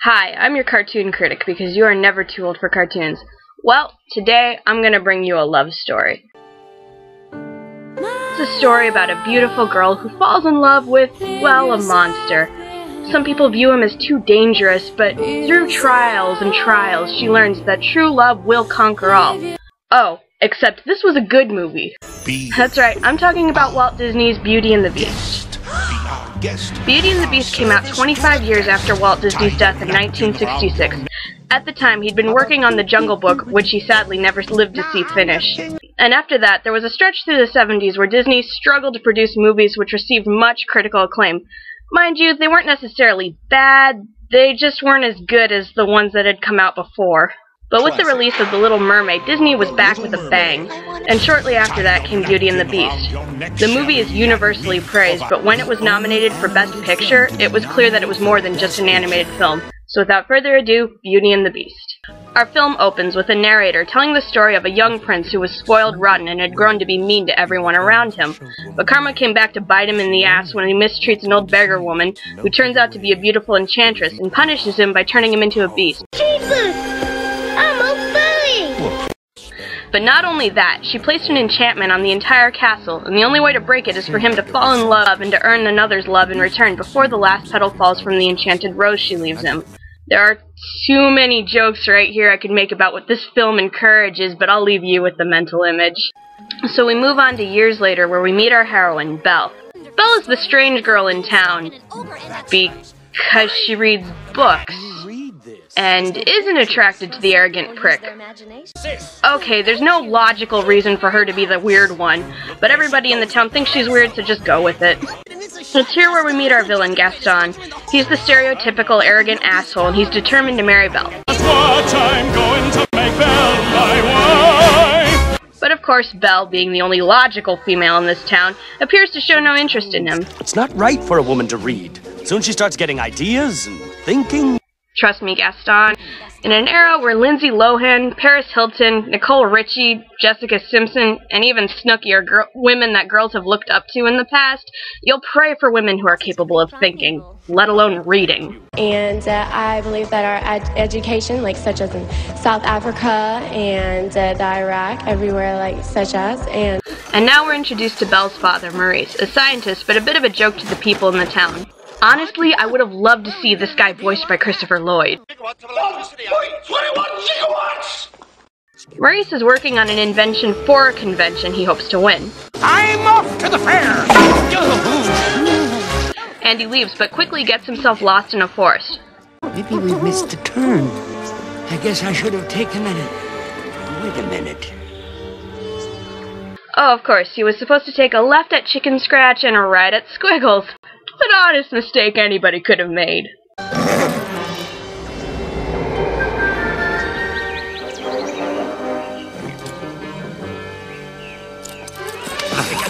Hi, I'm your cartoon critic because you are never too old for cartoons. Well, today I'm going to bring you a love story. It's a story about a beautiful girl who falls in love with, well, a monster. Some people view him as too dangerous, but through trials and trials she learns that true love will conquer all. Oh, except this was a good movie. That's right, I'm talking about Walt Disney's Beauty and the Beast. Beauty and the Beast came out 25 years after Walt Disney's death in 1966. At the time, he'd been working on The Jungle Book, which he sadly never lived to see finish. And after that, there was a stretch through the 70s where Disney struggled to produce movies which received much critical acclaim. Mind you, they weren't necessarily bad, they just weren't as good as the ones that had come out before. But with the release of The Little Mermaid, Disney was back with a bang, and shortly after that came Beauty and the Beast. The movie is universally praised, but when it was nominated for Best Picture, it was clear that it was more than just an animated film. So without further ado, Beauty and the Beast. Our film opens with a narrator telling the story of a young prince who was spoiled rotten and had grown to be mean to everyone around him. But karma came back to bite him in the ass when he mistreats an old beggar woman, who turns out to be a beautiful enchantress, and punishes him by turning him into a beast. But not only that, she placed an enchantment on the entire castle, and the only way to break it is for him to fall in love and to earn another's love in return before the last petal falls from the enchanted rose she leaves him. There are too many jokes right here I could make about what this film encourages, but I'll leave you with the mental image. So we move on to years later where we meet our heroine, Belle. Belle is the strange girl in town because she reads books and isn't attracted to the arrogant prick. Okay, there's no logical reason for her to be the weird one, but everybody in the town thinks she's weird, so just go with it. It's here where we meet our villain, Gaston. He's the stereotypical arrogant asshole, and he's determined to marry Belle. But of course, Belle, being the only logical female in this town, appears to show no interest in him. It's not right for a woman to read. Soon she starts getting ideas and thinking. Trust me, Gaston. In an era where Lindsay Lohan, Paris Hilton, Nicole Richie, Jessica Simpson, and even Snooki are women that girls have looked up to in the past, you'll pray for women who are capable of thinking, let alone reading. And I believe that our education, such as in South Africa and the Iraq, everywhere such as, And now we're introduced to Belle's father, Maurice, a scientist but a bit of a joke to the people in the town. Honestly, I would have loved to see this guy voiced by Christopher Lloyd. Maurice is working on an invention for a convention he hopes to win. I'm off to the fair! And he leaves, but quickly gets himself lost in a forest. Maybe we've missed a turn. I guess I should have taken a... Wait a minute. Oh, of course, he was supposed to take a left at Chicken Scratch and a right at Squiggles. An honest mistake anybody could have made.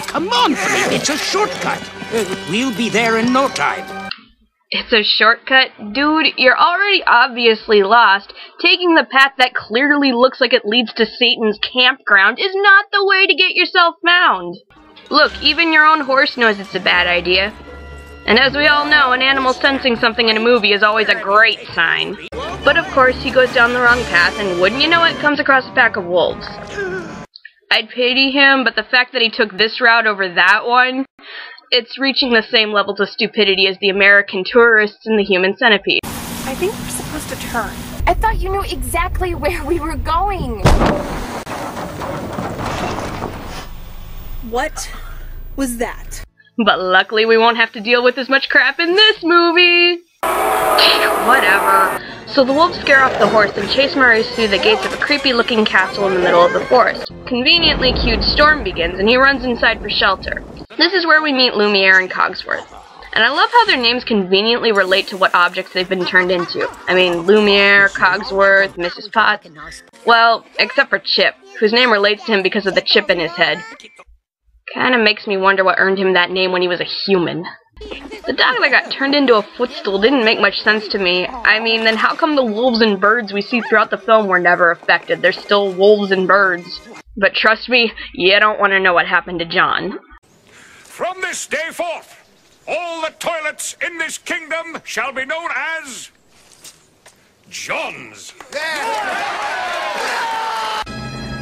Come on, Fred, it's a shortcut. We'll be there in no time. It's a shortcut? Dude, you're already obviously lost. Taking the path that clearly looks like it leads to Satan's campground is not the way to get yourself found. Look, even your own horse knows it's a bad idea. And as we all know, an animal sensing something in a movie is always a great sign. But of course, he goes down the wrong path, and wouldn't you know it, comes across a pack of wolves. I'd pity him, but the fact that he took this route over that one, it's reaching the same levels of stupidity as the American tourists in the Human Centipede. I think we're supposed to turn. I thought you knew exactly where we were going. What was that? But luckily we won't have to deal with as much crap in this movie! Whatever. So the wolves scare off the horse and chase Maurice through the gates of a creepy-looking castle in the middle of the forest. Conveniently cued storm begins, and he runs inside for shelter. This is where we meet Lumiere and Cogsworth. And I love how their names conveniently relate to what objects they've been turned into. I mean, Lumiere, Cogsworth, Mrs. Potts. Well, except for Chip, whose name relates to him because of the chip in his head. Kinda makes me wonder what earned him that name when he was a human. The dog that got turned into a footstool didn't make much sense to me. I mean, then how come the wolves and birds we see throughout the film were never affected? They're still wolves and birds. But trust me, you don't want to know what happened to John. From this day forth, all the toilets in this kingdom shall be known as John's.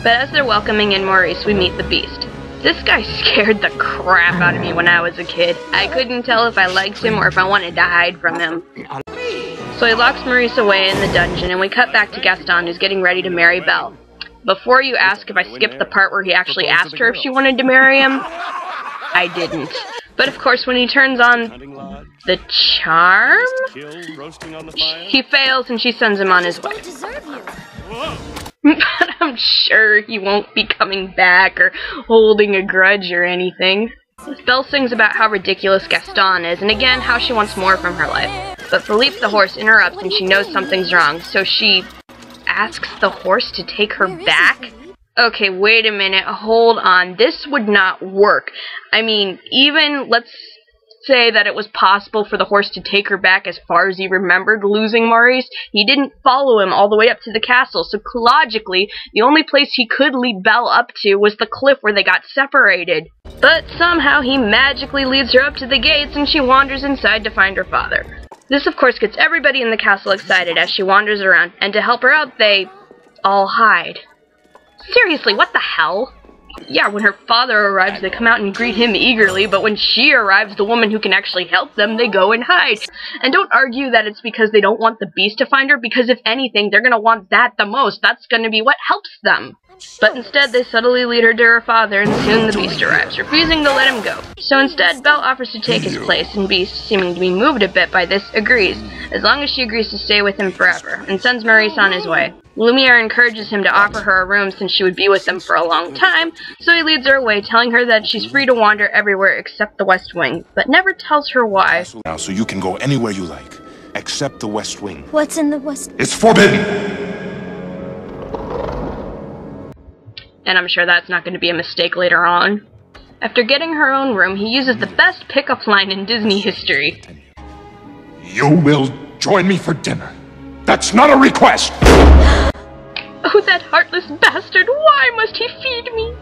But as they're welcoming in Maurice, we meet the Beast. This guy scared the crap out of me when I was a kid. I couldn't tell if I liked him or if I wanted to hide from him. So he locks Maurice away in the dungeon, and we cut back to Gaston, who's getting ready to marry Belle. Before you ask if I skipped the part where he actually asked her if she wanted to marry him, I didn't. But of course, when he turns on the charm, he fails and she sends him on his way. But I'm sure he won't be coming back or holding a grudge or anything. Belle sings about how ridiculous Gaston is, and again, how she wants more from her life. But Philippe the horse interrupts and she knows something's wrong, so she asks the horse to take her back? Okay, wait a minute, hold on, this would not work. I mean, even, let's say that it was possible for the horse to take her back as far as he remembered losing Maurice, he didn't follow him all the way up to the castle, so logically, the only place he could lead Belle up to was the cliff where they got separated. But somehow he magically leads her up to the gates and she wanders inside to find her father. This of course gets everybody in the castle excited as she wanders around, and to help her out, they all hide. Seriously, what the hell? Yeah, when her father arrives, they come out and greet him eagerly, but when she arrives, the woman who can actually help them, they go and hide. And don't argue that it's because they don't want the Beast to find her, because if anything, they're gonna want that the most. That's gonna be what helps them. But instead, they subtly lead her to her father, and soon the Beast arrives, refusing to let him go. So instead, Belle offers to take his place, and Beast, seeming to be moved a bit by this, agrees, as long as she agrees to stay with him forever, and sends Maurice on his way. Lumiere encourages him to offer her a room since she would be with them for a long time, so he leads her away, telling her that she's free to wander everywhere except the West Wing, but never tells her why. Now, so you can go anywhere you like, except the West Wing. What's in the West? It's forbidden! And I'm sure that's not going to be a mistake later on. After getting her own room, he uses the best pickup line in Disney history. You will join me for dinner. That's not a request! Oh, that heartless bastard! Why must he feed me?